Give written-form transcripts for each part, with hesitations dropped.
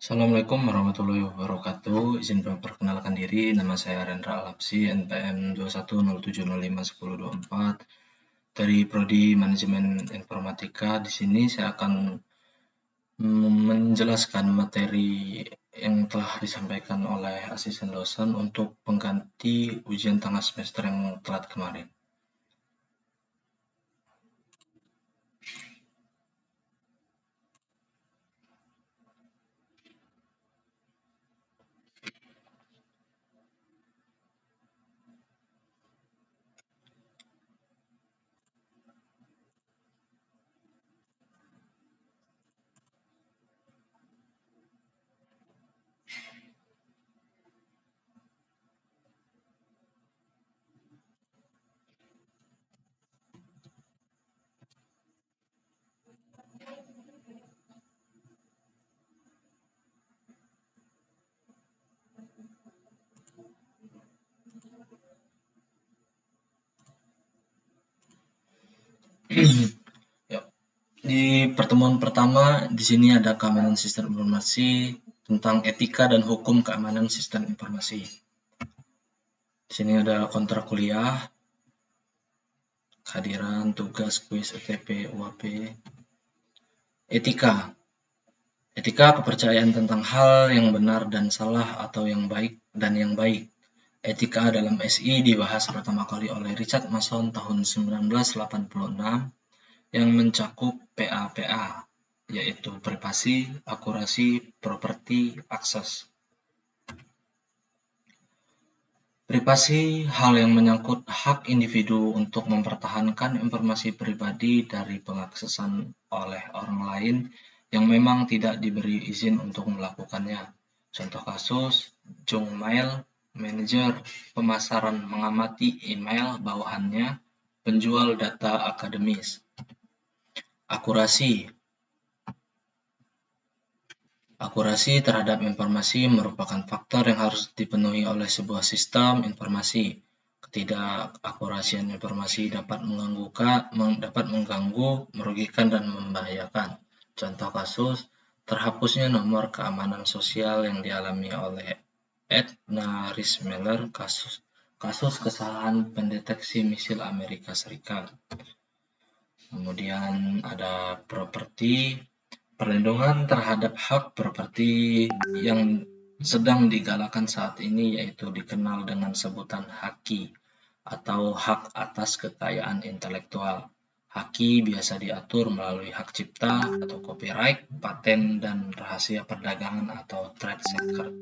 Assalamualaikum warahmatullahi wabarakatuh. Izin memperkenalkan diri, nama saya Rendra Alapsi, NPM 2107051024 dari Prodi Manajemen Informatika. Di sini saya akan menjelaskan materi yang telah disampaikan oleh asisten dosen untuk pengganti ujian tengah semester yang telat kemarin. Ya, di pertemuan pertama di sini ada keamanan sistem informasi tentang etika dan hukum keamanan sistem informasi. Di sini ada kontrak kuliah, kehadiran, tugas, kuis, UTP, UAP. Etika. Etika kepercayaan tentang hal yang benar dan salah atau yang baik dan yang baik. Etika dalam SI dibahas pertama kali oleh Richard Mason tahun 1986 yang mencakup PA-PA, yaitu privasi, akurasi, properti, akses. Privasi, hal yang menyangkut hak individu untuk mempertahankan informasi pribadi dari pengaksesan oleh orang lain yang memang tidak diberi izin untuk melakukannya. Contoh kasus, junk mail, manajer pemasaran mengamati email bawahannya, penjual data akademis. Akurasi. Akurasi terhadap informasi merupakan faktor yang harus dipenuhi oleh sebuah sistem informasi. Ketidakakurasian informasi dapat mengganggu, merugikan, dan membahayakan. Contoh kasus, terhapusnya nomor keamanan sosial yang dialami oleh Edna Rismiller kasus kesalahan pendeteksi misil Amerika Serikat. Kemudian ada properti. Perlindungan terhadap hak properti yang sedang digalakan saat ini yaitu dikenal dengan sebutan HAKI atau hak atas kekayaan intelektual. HAKI biasa diatur melalui hak cipta atau copyright, paten, dan rahasia perdagangan atau trade secret.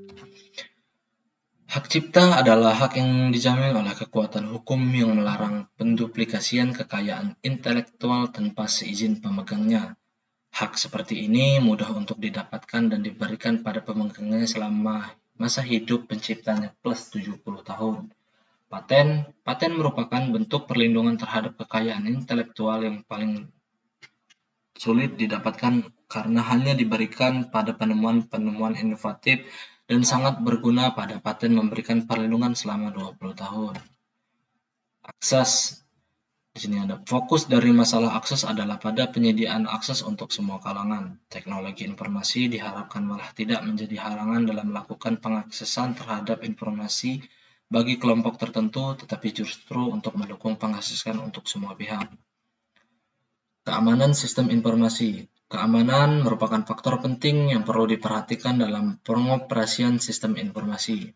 Hak cipta adalah hak yang dijamin oleh kekuatan hukum yang melarang penduplikasian kekayaan intelektual tanpa seizin pemegangnya. Hak seperti ini mudah untuk didapatkan dan diberikan pada pemegangnya selama masa hidup penciptanya plus 70 tahun. Paten merupakan bentuk perlindungan terhadap kekayaan intelektual yang paling sulit didapatkan karena hanya diberikan pada penemuan-penemuan inovatif dan sangat berguna. Pada paten memberikan perlindungan selama 20 tahun. Akses. Di sini ada fokus dari masalah akses adalah pada penyediaan akses untuk semua kalangan. Teknologi informasi diharapkan malah tidak menjadi halangan dalam melakukan pengaksesan terhadap informasi bagi kelompok tertentu, tetapi justru untuk mendukung pengaksesan untuk semua pihak. Keamanan sistem informasi. Keamanan merupakan faktor penting yang perlu diperhatikan dalam pengoperasian sistem informasi.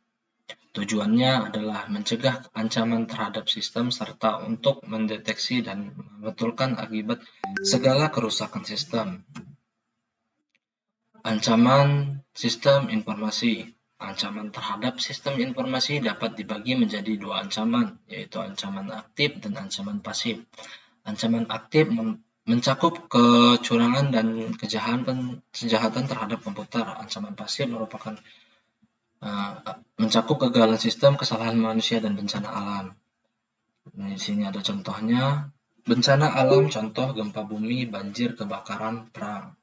Tujuannya adalah mencegah ancaman terhadap sistem serta untuk mendeteksi dan membetulkan akibat segala kerusakan sistem. Ancaman sistem informasi. Ancaman terhadap sistem informasi dapat dibagi menjadi dua ancaman, yaitu ancaman aktif dan ancaman pasif. Ancaman aktif mencakup kecurangan dan kejahatan terhadap komputer. Ancaman pasif merupakan mencakup kegagalan sistem, kesalahan manusia, dan bencana alam. Nah, di sini ada contohnya. Bencana alam, contoh gempa bumi, banjir, kebakaran, perang.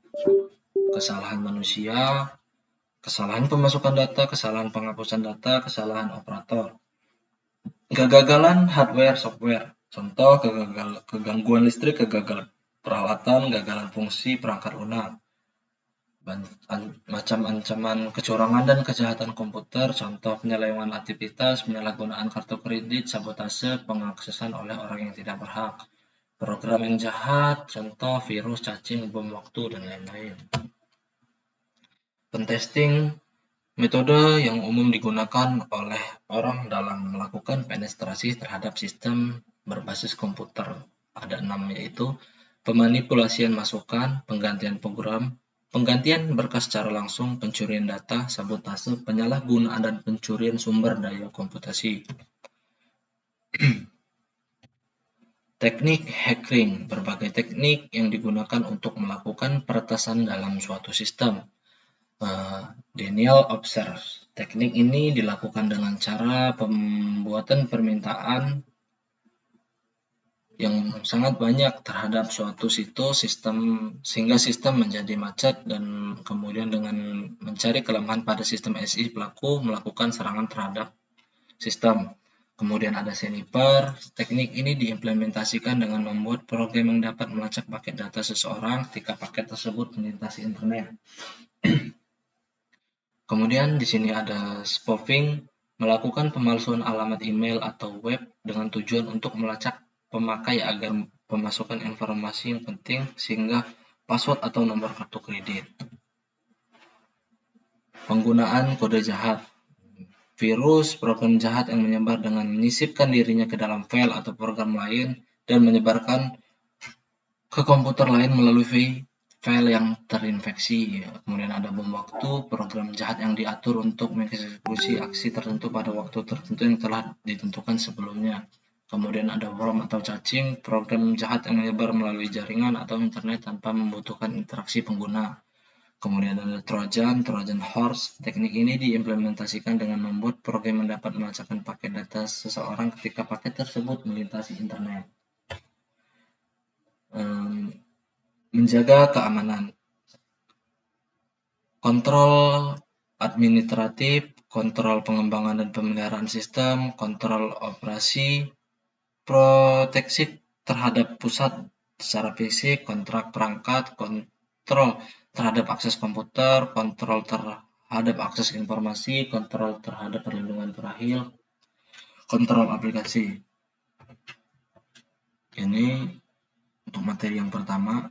Kesalahan manusia, kesalahan pemasukan data, kesalahan penghapusan data, kesalahan operator. Kegagalan hardware, software. Contoh kegangguan listrik, kegagalan peralatan, kegagalan fungsi perangkat lunak. ancaman kecurangan dan kejahatan komputer, contoh penyelewengan aktivitas, penyalahgunaan kartu kredit, sabotase, pengaksesan oleh orang yang tidak berhak. Program yang jahat, contoh virus, cacing, bom waktu, dan lain-lain. Pentesting, metode yang umum digunakan oleh orang dalam melakukan penetrasi terhadap sistem berbasis komputer. Ada 6, yaitu pemanipulasian masukan, penggantian program, penggantian berkas secara langsung, pencurian data, sabotase, penyalahgunaan dan pencurian sumber daya komputasi. Teknik hacking, berbagai teknik yang digunakan untuk melakukan peretasan dalam suatu sistem. Denial of service. Teknik ini dilakukan dengan cara pembuatan permintaan yang sangat banyak terhadap suatu situs sistem sehingga sistem menjadi macet, dan kemudian dengan mencari kelemahan pada sistem SI, pelaku melakukan serangan terhadap sistem. Kemudian ada sniper. Teknik ini diimplementasikan dengan membuat program yang dapat melacak paket data seseorang ketika paket tersebut melintasi internet. Kemudian di sini ada spoofing, melakukan pemalsuan alamat email atau web dengan tujuan untuk melacak pemakai agar memasukkan informasi yang penting sehingga password atau nomor kartu kredit. Penggunaan kode jahat. Virus, program jahat yang menyebar dengan menyisipkan dirinya ke dalam file atau program lain dan menyebarkan ke komputer lain melalui file yang terinfeksi. Kemudian ada bom waktu, program jahat yang diatur untuk mengeksekusi aksi tertentu pada waktu tertentu yang telah ditentukan sebelumnya. Kemudian ada worm atau cacing, program jahat yang menyebar melalui jaringan atau internet tanpa membutuhkan interaksi pengguna. Kemudian ada Trojan horse. Teknik ini diimplementasikan dengan membuat program yang dapat melacakkan paket data seseorang ketika paket tersebut melintasi internet. Menjaga keamanan. Kontrol administratif, kontrol pengembangan dan pemeliharaan sistem, kontrol operasi, proteksi terhadap pusat secara fisik, kontrak perangkat, kontrol terhadap akses komputer, kontrol terhadap akses informasi, kontrol terhadap perlindungan terakhir, kontrol aplikasi. Ini untuk materi yang pertama.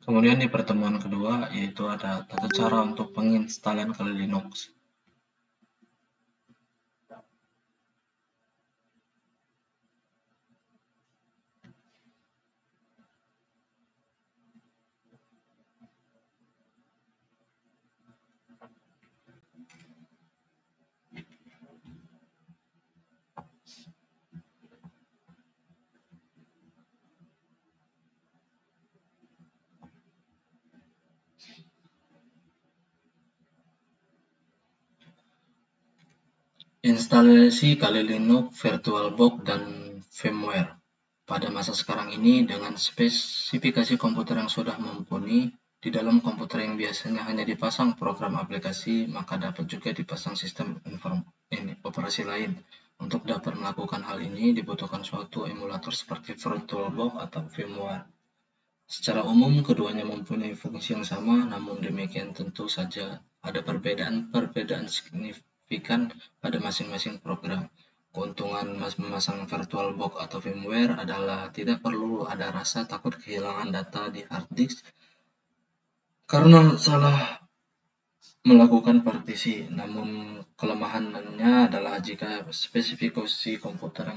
Kemudian di pertemuan kedua, yaitu ada tata cara untuk penginstalan Kali Linux. Instalasi Kali Linux, VirtualBox, dan firmware. Pada masa sekarang ini, dengan spesifikasi komputer yang sudah mumpuni, di dalam komputer yang biasanya hanya dipasang program aplikasi, maka dapat juga dipasang sistem operasi lain. Untuk dapat melakukan hal ini, dibutuhkan suatu emulator seperti VirtualBox atau firmware. Secara umum, keduanya mempunyai fungsi yang sama, namun demikian tentu saja ada perbedaan signifikan pada masing-masing program. Keuntungan memasang VirtualBox atau firmware adalah tidak perlu ada rasa takut kehilangan data di hard disk karena salah melakukan partisi. Namun kelemahannya adalah jika spesifikasi komputer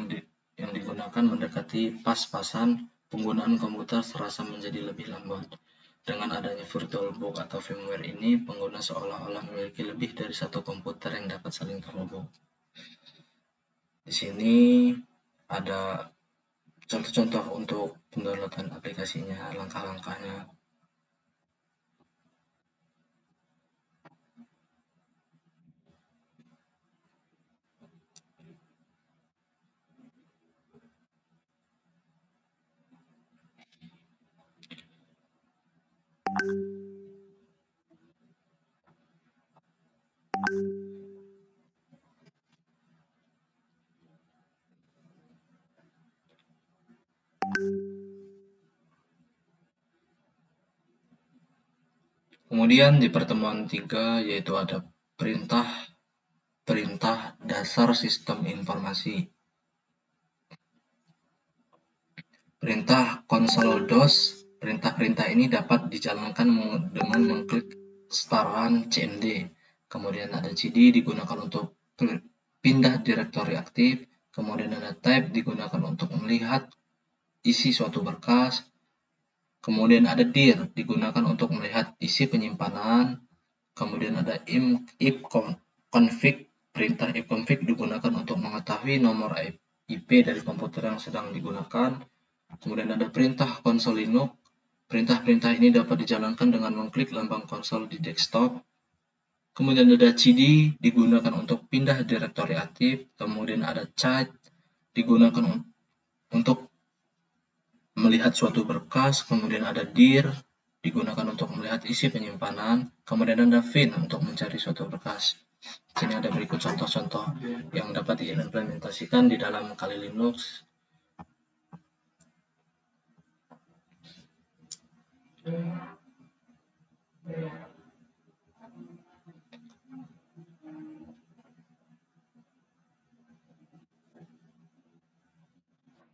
yang digunakan mendekati pas-pasan, penggunaan komputer serasa menjadi lebih lambat. Dengan adanya VirtualBox atau firmware ini, pengguna seolah-olah memiliki lebih dari satu komputer yang dapat saling terhubung. Di sini ada contoh-contoh untuk pendownloadan aplikasinya, langkah-langkahnya. Kemudian di pertemuan 3 yaitu ada perintah dasar sistem informasi. Perintah konsol DOS, perintah-perintah ini dapat dijalankan dengan mengklik start run cmd. Kemudian ada cd digunakan untuk pindah direktori aktif. Kemudian ada tab digunakan untuk melihat isi suatu berkas. Kemudian ada dir digunakan untuk melihat isi penyimpanan. Kemudian ada ifconfig, perintah ifconfig digunakan untuk mengetahui nomor IP dari komputer yang sedang digunakan. Kemudian ada perintah konsol Linux. Perintah-perintah ini dapat dijalankan dengan mengklik lambang konsol di desktop. Kemudian ada cd digunakan untuk pindah direktori aktif. Kemudian ada chat digunakan untuk melihat suatu berkas. Kemudian ada dir digunakan untuk melihat isi penyimpanan. Kemudian ada fin untuk mencari suatu berkas. Sini ada berikut contoh-contoh yang dapat diimplementasikan di dalam Kali Linux.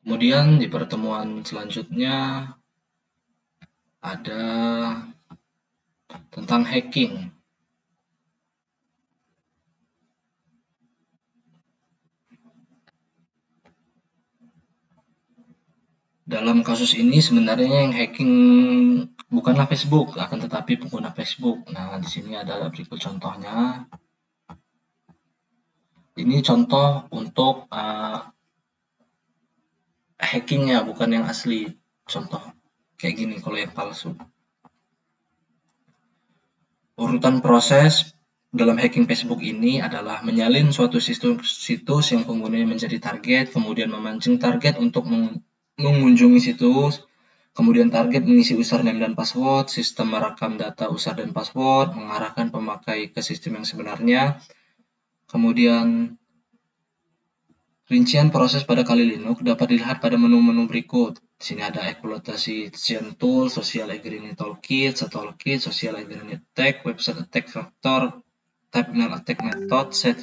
Kemudian di pertemuan selanjutnya ada tentang hacking. Dalam kasus ini sebenarnya yang hacking bukanlah Facebook, akan tetapi pengguna Facebook. Nah, di sini ada berikut contohnya. Ini contoh untuk hackingnya, bukan yang asli. Contoh kayak gini kalau yang palsu. Urutan proses dalam hacking Facebook ini adalah menyalin suatu situs yang penggunanya menjadi target, kemudian memancing target untuk mengunjungi situs, kemudian target mengisi username dan password, sistem merekam data user dan password, mengarahkan pemakai ke sistem yang sebenarnya. Kemudian rincian proses pada Kali Linux dapat dilihat pada menu-menu berikut. Di sini ada eksploitasi tool, social engineering toolkit, social engineering attack, website attack vector, type mail attack method, set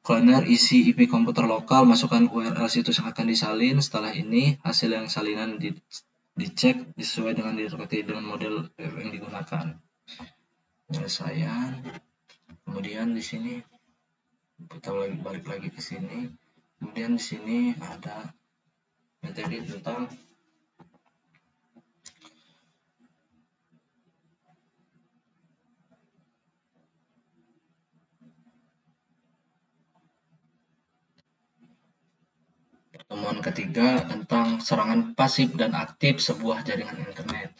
cloner, isi IP komputer lokal, masukkan URL situs yang akan disalin. Setelah ini, hasil yang salinan dicek sesuai dengan model yang digunakan. Penyelesaian. Kemudian di sini kita balik lagi ke sini. Kemudian di sini ada materi tentang pertemuan ketiga tentang serangan pasif dan aktif sebuah jaringan internet.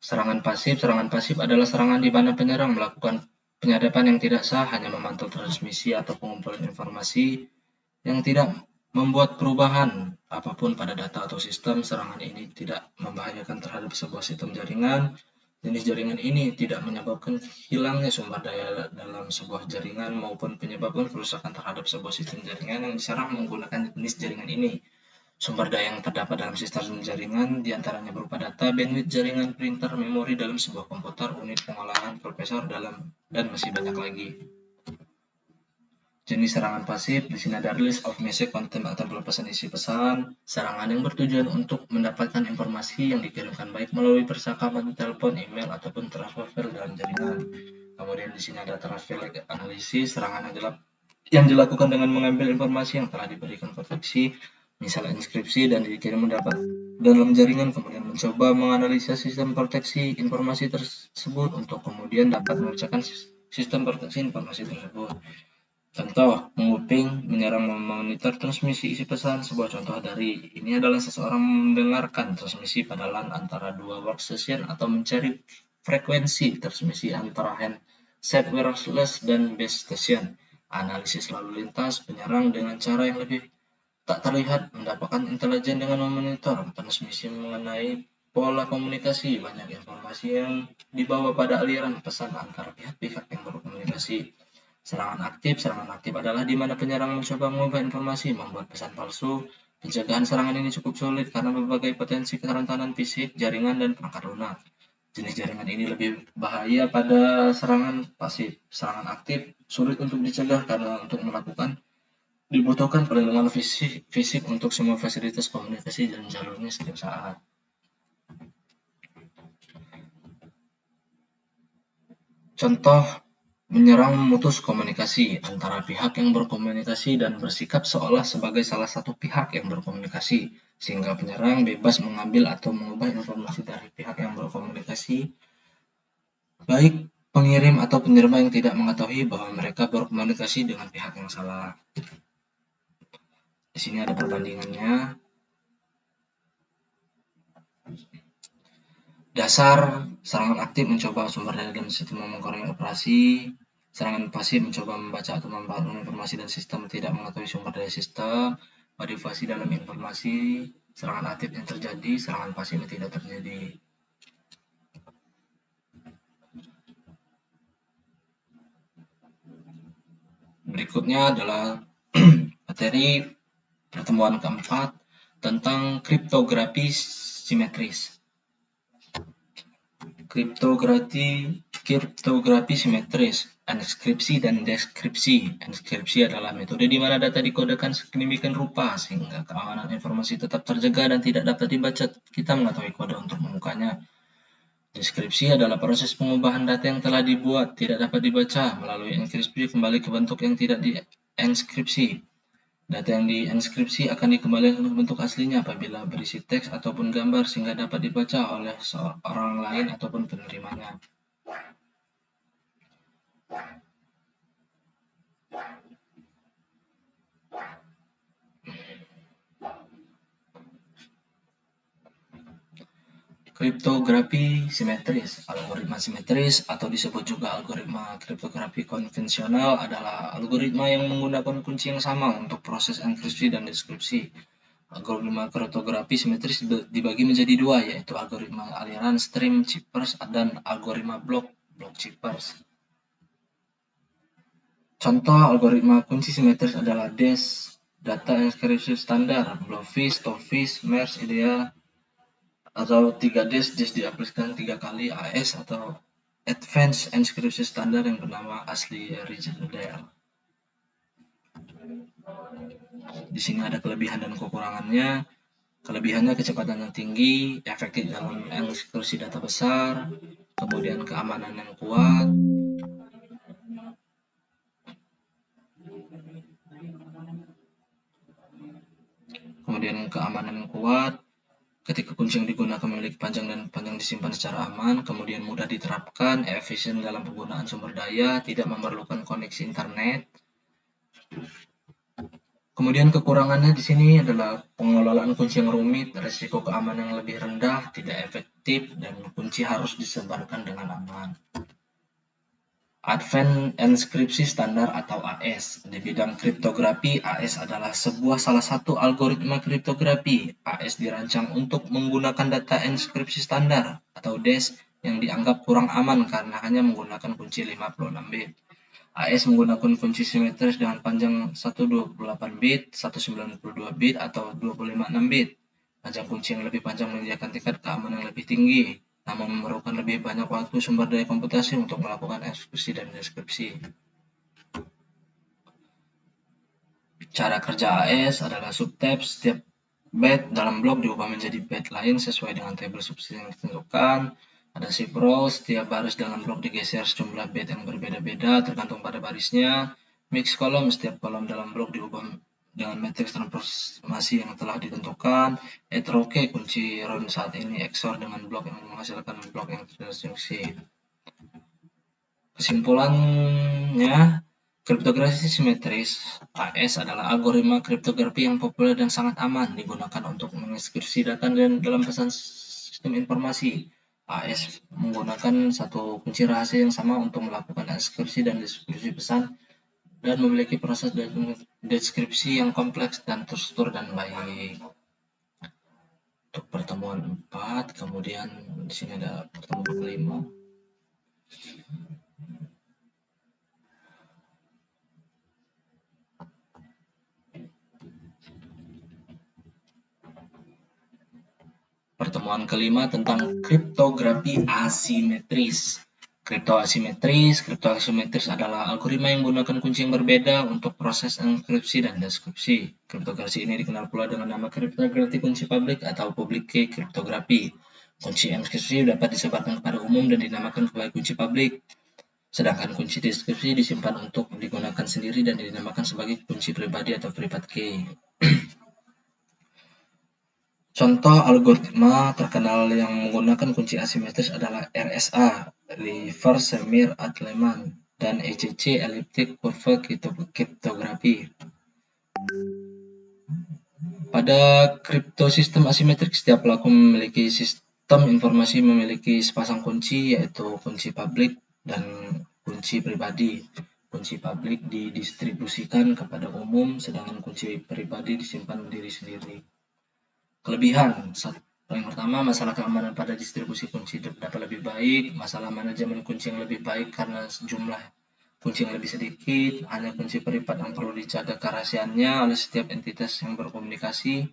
Serangan pasif adalah serangan di mana penyerang melakukan penyadapan yang tidak sah, hanya memantau transmisi atau pengumpulan informasi yang tidak membuat perubahan apapun pada data atau sistem. Serangan ini tidak membahayakan terhadap sebuah sistem jaringan. Jenis jaringan ini tidak menyebabkan hilangnya sumber daya dalam sebuah jaringan maupun menyebabkan kerusakan terhadap sebuah sistem jaringan yang diserang menggunakan jenis jaringan ini. Sumber daya yang terdapat dalam sistem jaringan diantaranya berupa data, bandwidth jaringan, printer, memori dalam sebuah komputer, unit pengolahan, prosesor, dan masih banyak lagi. Jenis serangan pasif, di sini ada release of message content atau pelepasan isi pesan. Serangan yang bertujuan untuk mendapatkan informasi yang dikirimkan baik melalui percakapan, telepon, email, ataupun transfer file dalam jaringan. Kemudian di sini ada traffic analisis, serangan yang dilakukan dengan mengambil informasi yang telah diberikan proteksi, misalnya inskripsi dan dikirim mendapat dalam jaringan, kemudian mencoba menganalisa sistem proteksi informasi tersebut untuk kemudian dapat memecahkan sistem proteksi informasi tersebut. Contoh, menguping, menyerang, memonitor transmisi isi pesan. Sebuah contoh dari ini adalah seseorang mendengarkan transmisi pada LAN antara dua workstation atau mencari frekuensi transmisi antara handset wireless dan base station. Analisis lalu lintas, penyerang dengan cara yang lebih tak terlihat mendapatkan intelijen dengan memonitor transmisi mengenai pola komunikasi. Banyak informasi yang dibawa pada aliran pesan antara pihak-pihak yang berkomunikasi. Serangan aktif adalah di mana penyerang mencoba mengubah informasi, membuat pesan palsu. Pencegahan serangan ini cukup sulit karena berbagai potensi kerentanan fisik, jaringan, dan perangkat lunak. Jenis jaringan ini lebih bahaya pada serangan pasif. Serangan aktif sulit untuk dicegah karena untuk melakukan dibutuhkan perlindungan fisik untuk semua fasilitas komunikasi dan jalurnya setiap saat. Contoh, menyerang memutus komunikasi antara pihak yang berkomunikasi dan bersikap seolah sebagai salah satu pihak yang berkomunikasi, sehingga penyerang bebas mengambil atau mengubah informasi dari pihak yang berkomunikasi, baik pengirim atau penerima yang tidak mengetahui bahwa mereka berkomunikasi dengan pihak yang salah. Di sini ada perbandingannya. Dasar, serangan aktif mencoba sumber daya dan sistem mengurangi operasi. Serangan pasif mencoba membaca atau membangun informasi dan sistem tidak mengetahui sumber daya sistem. Modifikasi dalam informasi, serangan aktif yang terjadi, serangan pasif yang tidak terjadi. Berikutnya adalah materi pertemuan keempat tentang kriptografi simetris. Kriptografi simetris, enskripsi dan deskripsi. Enskripsi adalah metode di mana data dikodekan sedemikian rupa sehingga keamanan informasi tetap terjaga dan tidak dapat dibaca. Kita mengetahui kode untuk membukanya. Deskripsi adalah proses pengubahan data yang telah dibuat tidak dapat dibaca melalui enkripsi kembali ke bentuk yang tidak dienkripsi. Data yang dienkripsi akan dikembalikan ke bentuk aslinya apabila berisi teks ataupun gambar sehingga dapat dibaca oleh seorang lain ataupun penerimanya. Kriptografi simetris. Algoritma simetris atau disebut juga algoritma kriptografi konvensional adalah algoritma yang menggunakan kunci yang sama untuk proses enkripsi dan deskripsi. Algoritma kriptografi simetris dibagi menjadi dua, yaitu algoritma aliran stream chippers dan algoritma block chippers. Contoh algoritma kunci simetris adalah DES, data enkripsi standar, Blobfish, Topfish, MERS, ideal, atau 3DES diaplikasikan 3 kali, AS atau Advanced Encryption Standard yang bernama asli Rigidale. Di sini ada kelebihan dan kekurangannya. Kelebihannya kecepatan yang tinggi, efektif dalam enkripsi data besar, kemudian keamanan yang kuat, ketika kunci yang digunakan memiliki panjang disimpan secara aman, kemudian mudah diterapkan, efisien dalam penggunaan sumber daya, tidak memerlukan koneksi internet. Kemudian kekurangannya di sini adalah pengelolaan kunci yang rumit, risiko keamanan yang lebih rendah, tidak efektif, dan kunci harus disebarkan dengan aman. Advanced Encryption Standard atau AES. Di bidang kriptografi, AES adalah salah satu algoritma kriptografi. AES dirancang untuk menggunakan data enkripsi standar atau DES yang dianggap kurang aman karena hanya menggunakan kunci 56 bit. AES menggunakan kunci simetris dengan panjang 128 bit, 192 bit, atau 256 bit. Panjang kunci yang lebih panjang menyediakan tingkat keamanan yang lebih tinggi, namun memerlukan lebih banyak waktu sumber daya komputasi untuk melakukan eksekusi dan deskripsi. Cara kerja AES adalah subtab. Setiap byte dalam blok diubah menjadi byte lain sesuai dengan tabel subsidi yang ditentukan. Ada shift row, setiap baris dalam blok digeser sejumlah byte yang berbeda-beda tergantung pada barisnya. Mix kolom, setiap kolom dalam blok dengan matriks transformasi yang telah ditentukan. Etroke kunci ROM saat ini XOR dengan blok yang menghasilkan blok yang terinstruksi. Kesimpulannya, kriptografi simetris (AES) adalah algoritma kriptografi yang populer dan sangat aman digunakan untuk mengekskripsi data dalam pesan sistem informasi. AES menggunakan satu kunci rahasia yang sama untuk melakukan enkripsi dan deskripsi pesan dan memiliki proses deskripsi yang kompleks dan terstruktur dan baik. Untuk pertemuan 4, kemudian di sini ada pertemuan 5. Pertemuan kelima tentang kriptografi asimetris. Kripto asimetris adalah algoritma yang menggunakan kunci yang berbeda untuk proses enkripsi dan deskripsi. Kriptografi ini dikenal pula dengan nama kriptografi kunci publik atau public key kriptografi. Kunci enkripsi dapat disebarkan kepada umum dan dinamakan sebagai kunci publik. Sedangkan kunci deskripsi disimpan untuk digunakan sendiri dan dinamakan sebagai kunci pribadi atau private key. Contoh algoritma terkenal yang menggunakan kunci asimetris adalah RSA, Reverse Shamir Adleman, dan ECC, Elliptic Curve Cryptography. Pada kriptosistem asimetrik, setiap pelaku memiliki sistem informasi memiliki sepasang kunci, yaitu kunci publik dan kunci pribadi. Kunci publik didistribusikan kepada umum, sedangkan kunci pribadi disimpan diri sendiri. Kelebihan, yang pertama, masalah keamanan pada distribusi kunci dapat lebih baik, masalah manajemen kunci yang lebih baik karena jumlah kunci yang lebih sedikit, hanya kunci privat yang perlu dijaga kerahasiaannya oleh setiap entitas yang berkomunikasi.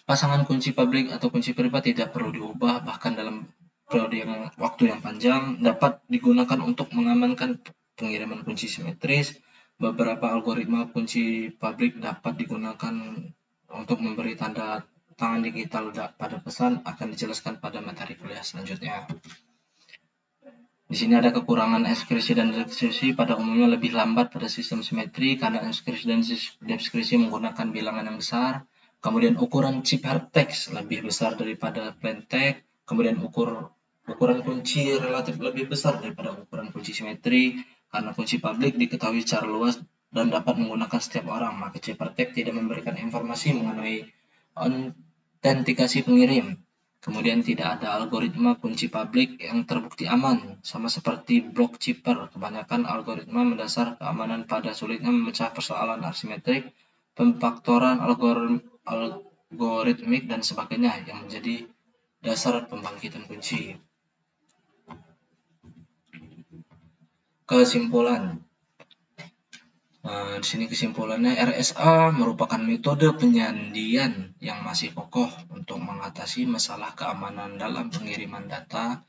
Pasangan kunci publik atau kunci privat tidak perlu diubah, bahkan dalam periode waktu yang panjang, dapat digunakan untuk mengamankan pengiriman kunci simetris. Beberapa algoritma kunci publik dapat digunakan untuk memberi tanda tangan digital pada pesan akan dijelaskan pada materi kuliah selanjutnya. Di sini ada kekurangan enkripsi dan deskripsi pada umumnya lebih lambat pada sistem simetri karena enkripsi dan deskripsi menggunakan bilangan yang besar. Kemudian ukuran chip hypertext lebih besar daripada plaintext. Kemudian ukuran kunci relatif lebih besar daripada ukuran kunci simetri karena kunci publik diketahui secara luas dan dapat menggunakan setiap orang, maka chip hypertext tidak memberikan informasi mengenai autentikasi pengirim. Kemudian tidak ada algoritma kunci publik yang terbukti aman, sama seperti block chipper. Kebanyakan algoritma mendasar keamanan pada sulitnya memecah persoalan asimetrik, pemfaktoran algoritmik, dan sebagainya yang menjadi dasar pembangkitan kunci. Kesimpulan. Di sini kesimpulannya, RSA merupakan metode penyandian yang masih kokoh untuk mengatasi masalah keamanan dalam pengiriman data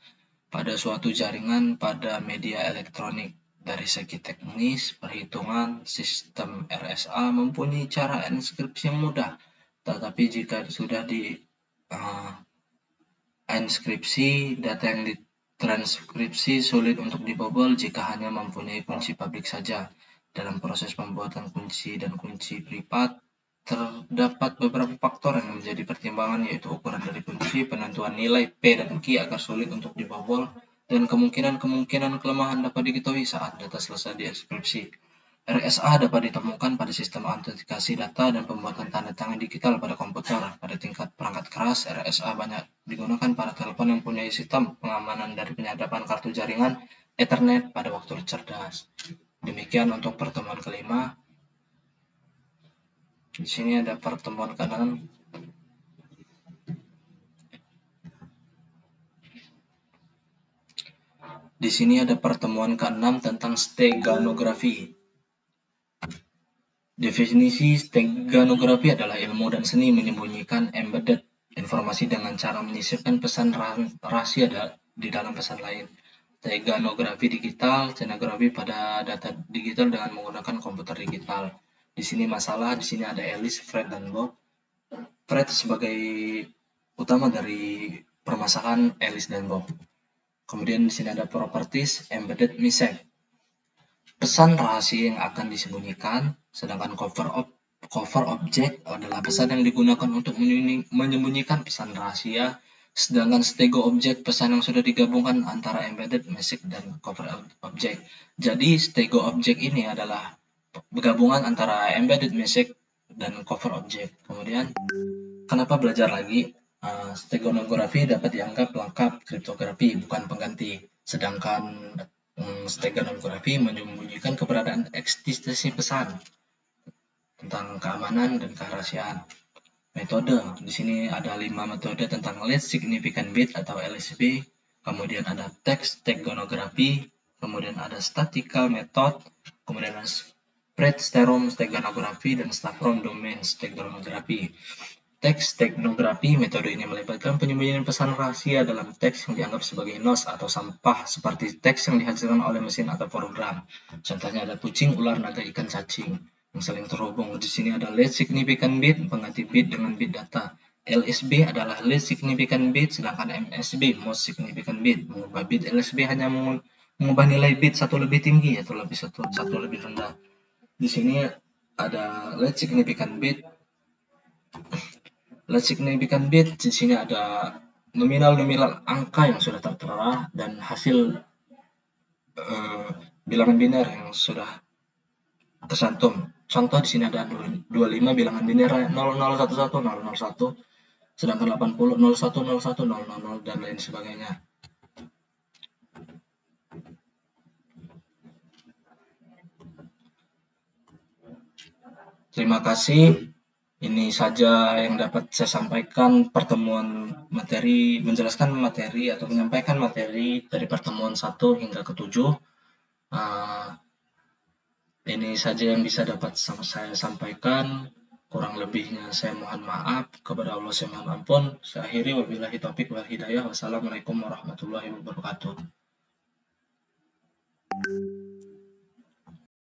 pada suatu jaringan pada media elektronik. Dari segi teknis, perhitungan, sistem RSA mempunyai cara enkripsi yang mudah, tetapi jika sudah enkripsi, data yang ditranskripsi sulit untuk dibobol jika hanya mempunyai kunci publik saja. Dalam proses pembuatan kunci dan kunci privat, terdapat beberapa faktor yang menjadi pertimbangan, yaitu ukuran dari kunci, penentuan nilai P dan Q agar sulit untuk dibobol, dan kemungkinan kelemahan dapat diketahui saat data selesai dienkripsi. RSA dapat ditemukan pada sistem autentikasi data dan pembuatan tanda tangan digital pada komputer. Pada tingkat perangkat keras, RSA banyak digunakan pada telepon yang mempunyai sistem pengamanan dari penyadapan kartu jaringan Ethernet pada waktu cerdas. Demikian untuk pertemuan kelima. Di sini ada pertemuan ke-6. Di sini ada pertemuan ke-6 tentang steganografi. Definisi steganografi adalah ilmu dan seni menyembunyikan embedded informasi dengan cara menyisipkan pesan rahasia di dalam pesan lain. Steganografi digital, stenografi pada data digital dengan menggunakan komputer digital. Di sini ada Alice, Fred, dan Bob. Fred sebagai utama dari permasalahan Alice dan Bob. Kemudian di sini ada properties embedded message. Pesan rahasia yang akan disembunyikan, sedangkan cover of Cover object adalah pesan yang digunakan untuk menyembunyikan pesan rahasia, sedangkan stego object pesan yang sudah digabungkan antara embedded message dan cover object. Jadi stego object ini adalah gabungan antara embedded message dan cover object. Kemudian kenapa belajar lagi? Steganography dapat dianggap pelengkap kriptografi, bukan pengganti. Sedangkan steganography menyembunyikan keberadaan eksistensi pesan tentang keamanan dan kerahasiaan. Metode, di sini ada 5 metode tentang least significant bit atau LSB, kemudian ada text steganography, kemudian ada statistical method, kemudian ada spread theorem steganography, dan saffron domain steganography. Teks teknografi, metode ini melibatkan penyembunyian pesan rahasia dalam teks yang dianggap sebagai nos atau sampah, seperti teks yang dihasilkan oleh mesin atau program. Contohnya ada kucing, ular, naga, ikan, cacing yang saling terhubung. Di sini ada least significant bit, pengganti bit dengan bit data. LSB adalah least significant bit, sedangkan MSB most significant bit. Mengubah bit LSB hanya mengubah nilai bit satu lebih tinggi atau satu lebih rendah. Di sini ada least significant bit. Least significant bit di sini ada nominal angka yang sudah tertera dan hasil bilangan biner yang sudah tercantum. Contoh di sini ada 25 bilangan biner 0011 001, sedangkan 80 0101 000 dan lain sebagainya. Terima kasih. Ini saja yang dapat saya sampaikan pertemuan materi, menjelaskan materi atau menyampaikan materi dari pertemuan 1 hingga ke-7. Ini saja yang bisa dapat saya sampaikan. Kurang lebihnya saya mohon maaf. Kepada Allah saya mohon ampun. Saya akhiri, wabillahi taufiq wal hidayah. Wassalamualaikum warahmatullahi wabarakatuh.